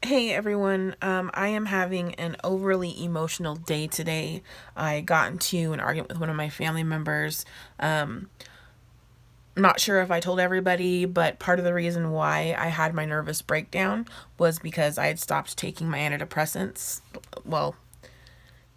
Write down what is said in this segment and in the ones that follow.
Hey everyone, I am having an overly emotional day today. I got into an argument with one of my family members. I'm not sure if I told everybody, but part of the reason why I had my nervous breakdown was because I had stopped taking my antidepressants. Well,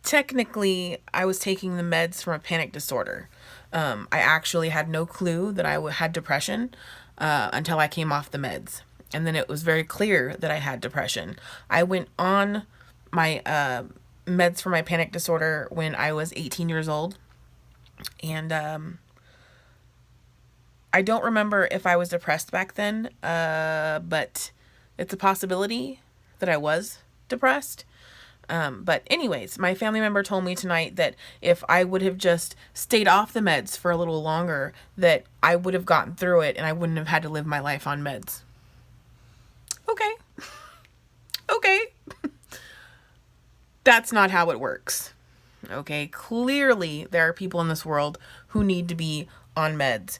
technically, I was taking the meds from a panic disorder. I actually had no clue that I had depression until I came off the meds. And then it was very clear that I had depression. I went on my meds for my panic disorder when I was 18 years old. And I don't remember if I was depressed back then, but it's a possibility that I was depressed. But anyways, my family member told me tonight that if I would have just stayed off the meds for a little longer, that I would have gotten through it and I wouldn't have had to live my life on meds. Okay. Okay. That's not how it works. Okay. Clearly, there are people in this world who need to be on meds.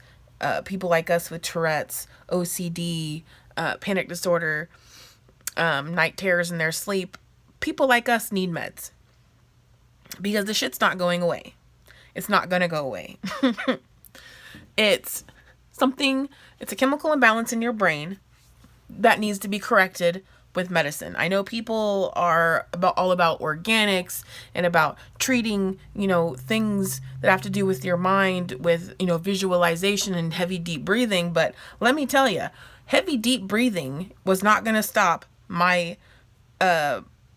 People like us with Tourette's, OCD, panic disorder, night terrors in their sleep. People like us need meds because the shit's not going away. It's not going to go away. It's it's a chemical imbalance in your brain that needs to be corrected with medicine. I know people are all about organics and about treating, things that have to do with your mind with, visualization and heavy deep breathing, but let me tell you, heavy deep breathing was not going to stop my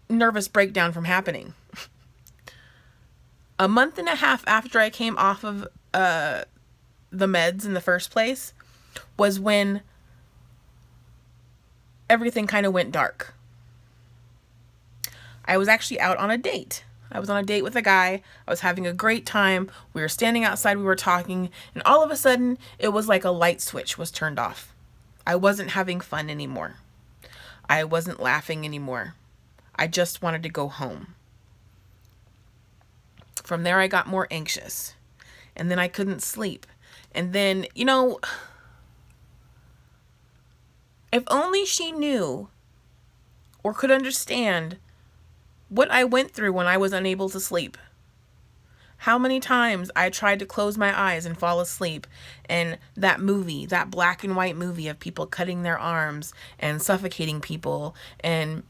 nervous breakdown from happening. A month and a half after I came off of the meds in the first place was when everything kind of went dark. I was actually out on a date. I was on a date with a guy. I was having a great time. We were standing outside, we were talking, and all of a sudden, it was like a light switch was turned off. I wasn't having fun anymore. I wasn't laughing anymore. I just wanted to go home. From there, I got more anxious. And then I couldn't sleep. And then, if only she knew or could understand what I went through when I was unable to sleep. How many times I tried to close my eyes and fall asleep, and that movie, that black and white movie of people cutting their arms and suffocating people and,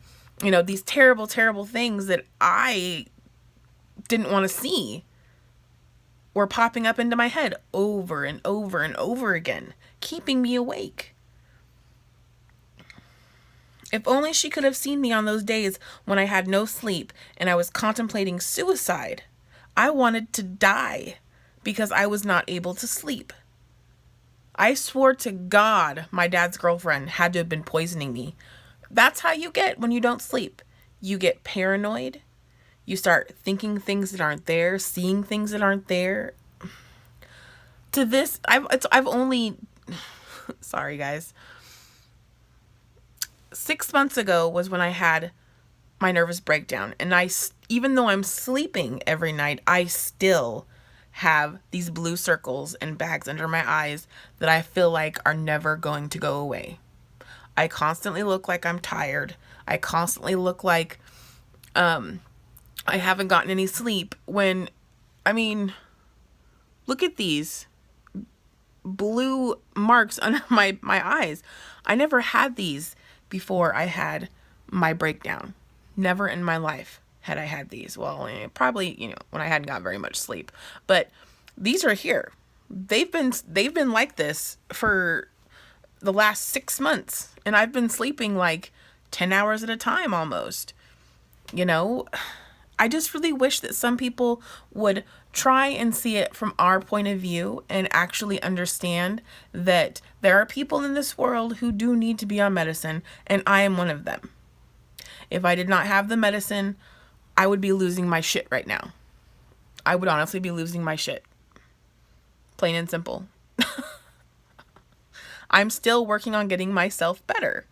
these terrible, terrible things that I didn't want to see were popping up into my head over and over and over again, keeping me awake. If only she could have seen me on those days when I had no sleep and I was contemplating suicide. I wanted to die because I was not able to sleep. I swore to God my dad's girlfriend had to have been poisoning me. That's how you get when you don't sleep. You get paranoid. You start thinking things that aren't there, seeing things that aren't there. To this, I've only, sorry guys. 6 months ago was when I had my nervous breakdown, and even though I'm sleeping every night, I still have these blue circles and bags under my eyes that I feel like are never going to go away. I constantly look like I'm tired. I constantly look like I haven't gotten any sleep when, look at these blue marks under my eyes. I never had these before I had my breakdown. Never in my life had I had these. Well, probably, when I hadn't got very much sleep. But these are here. They've been like this for the last 6 months. And I've been sleeping like 10 hours at a time almost. I just really wish that some people would try and see it from our point of view and actually understand that there are people in this world who do need to be on medicine, and I am one of them. If I did not have the medicine, I would be losing my shit right now. I would honestly be losing my shit. Plain and simple. I'm still working on getting myself better.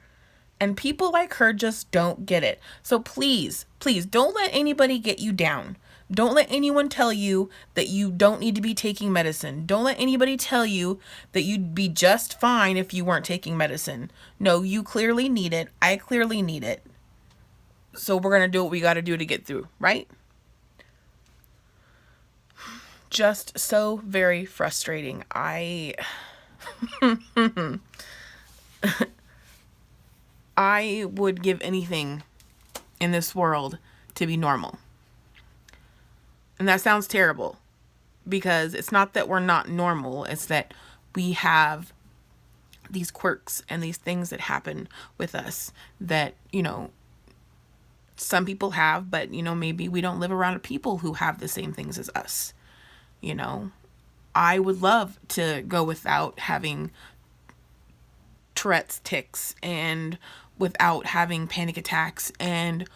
And people like her just don't get it. So please, please don't let anybody get you down. Don't let anyone tell you that you don't need to be taking medicine. Don't let anybody tell you that you'd be just fine if you weren't taking medicine. No, you clearly need it. I clearly need it. So we're going to do what we got to do to get through, right? Just so very frustrating. I would give anything in this world to be normal. And that sounds terrible, because it's not that we're not normal. It's that we have these quirks and these things that happen with us that, some people have, but, maybe we don't live around people who have the same things as us. I would love to go without having Tourette's tics, and without having panic attacks, and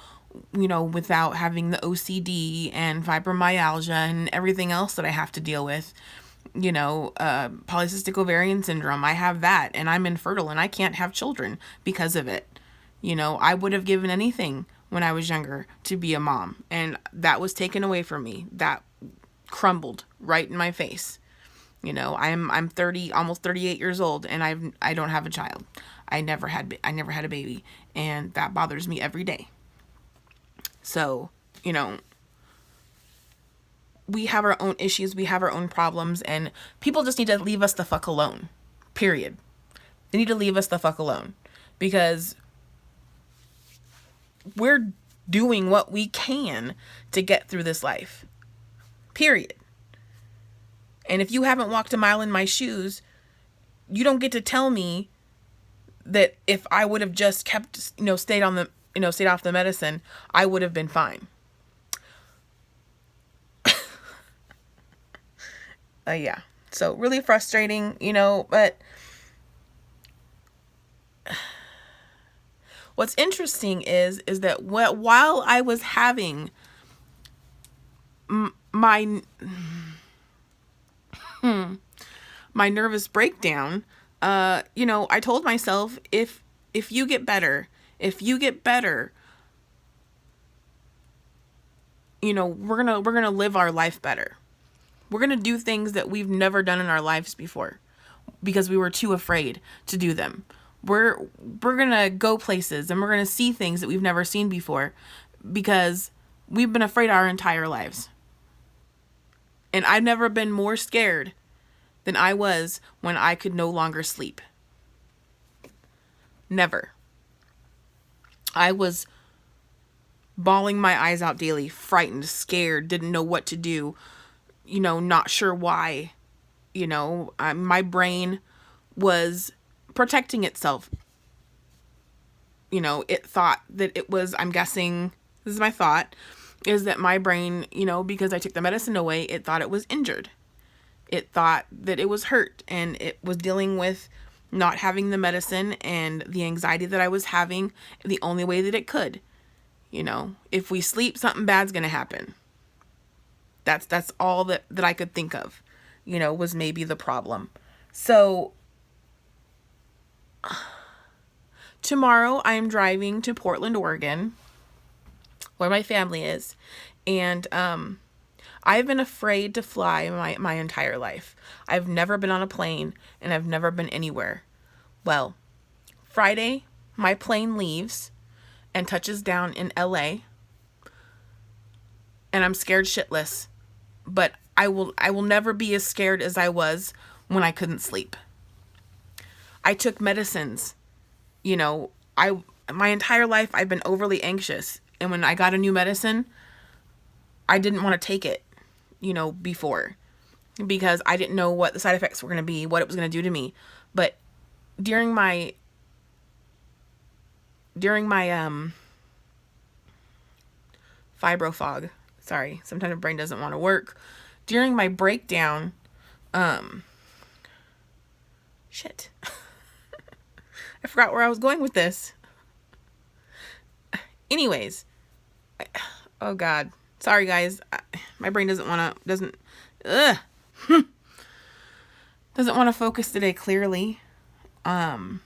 without having the OCD and fibromyalgia and everything else that I have to deal with. Polycystic ovarian syndrome, I have that, and I'm infertile, and I can't have children because of it. I would have given anything when I was younger to be a mom, and that was taken away from me. That crumbled right in my face. I'm 30, almost 38 years old, and I don't have a child. I never had a baby, and that bothers me every day. So, we have our own issues, we have our own problems, and people just need to leave us the fuck alone. Period. They need to leave us the fuck alone, because we're doing what we can to get through this life. Period. And if you haven't walked a mile in my shoes, you don't get to tell me that if I would have just kept, stayed off the medicine, I would have been fine. Yeah. So really frustrating, but what's interesting is that while I was having my nervous breakdown, I told myself, if you get better, we're gonna live our life better. We're gonna do things that we've never done in our lives before, because we were too afraid to do them. We're gonna go places, and we're gonna see things that we've never seen before, because we've been afraid our entire lives. And I've never been more scared than I was when I could no longer sleep. Never. I was bawling my eyes out daily, frightened, scared, didn't know what to do, not sure why. My brain was protecting itself. It thought that it was, I'm guessing, this is my thought, is that my brain, because I took the medicine away, it thought it was injured. It thought that it was hurt, and it was dealing with not having the medicine and the anxiety that I was having the only way that it could. If we sleep, something bad's going to happen. That's all that I could think of, was maybe the problem. So tomorrow I am driving to Portland, Oregon, where my family is. And I've been afraid to fly my entire life. I've never been on a plane, and I've never been anywhere. Well, Friday, my plane leaves and touches down in LA. And I'm scared shitless. But I will never be as scared as I was when I couldn't sleep. I took medicines. My entire life I've been overly anxious. And when I got a new medicine, I didn't want to take it, before, because I didn't know what the side effects were going to be, what it was going to do to me. But during my fibrofog, sorry, sometimes my brain doesn't want to work. During my breakdown, shit, I forgot where I was going with this. Anyways, oh God, sorry guys, my brain doesn't want to focus today clearly. My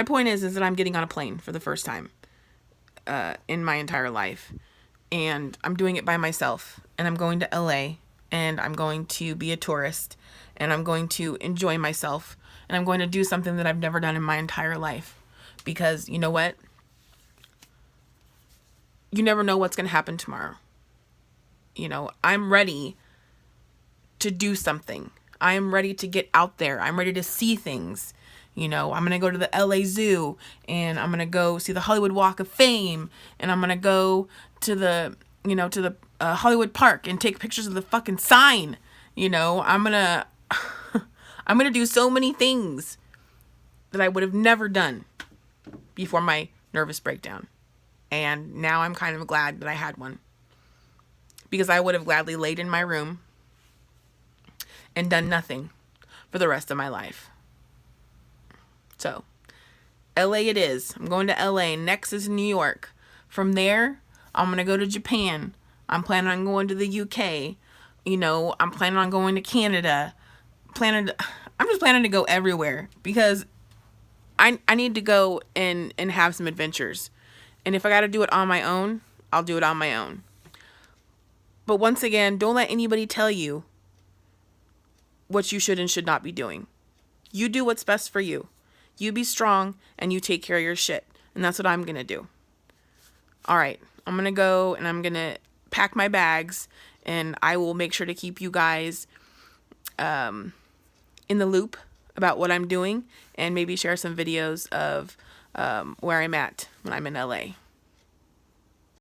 point is that I'm getting on a plane for the first time in my entire life, and I'm doing it by myself, and I'm going to LA, and I'm going to be a tourist, and I'm going to enjoy myself, and I'm going to do something that I've never done in my entire life, because you know what? You never know what's going to happen tomorrow. You know, I'm ready to do something. I am ready to get out there. I'm ready to see things. You know, I'm going to go to the LA Zoo, and I'm going to go see the Hollywood Walk of Fame, and I'm going to go to the, Hollywood Park and take pictures of the fucking sign. You know, I'm going to I'm going to do so many things that I would have never done before my nervous breakdown. And now I'm kind of glad that I had one, because I would have gladly laid in my room and done nothing for the rest of my life. So, LA it is. I'm going to LA. Next is New York. From there, I'm going to go to Japan. I'm planning on going to the UK. You know, I'm planning on going to Canada. I'm just planning to go everywhere, because I need to go and have some adventures. And if I got to do it on my own, I'll do it on my own. But once again, don't let anybody tell you what you should and should not be doing. You do what's best for you. You be strong and you take care of your shit. And that's what I'm going to do. All right. I'm going to go and I'm going to pack my bags, and I will make sure to keep you guys in the loop about what I'm doing, and maybe share some videos of where I'm at when I'm in LA.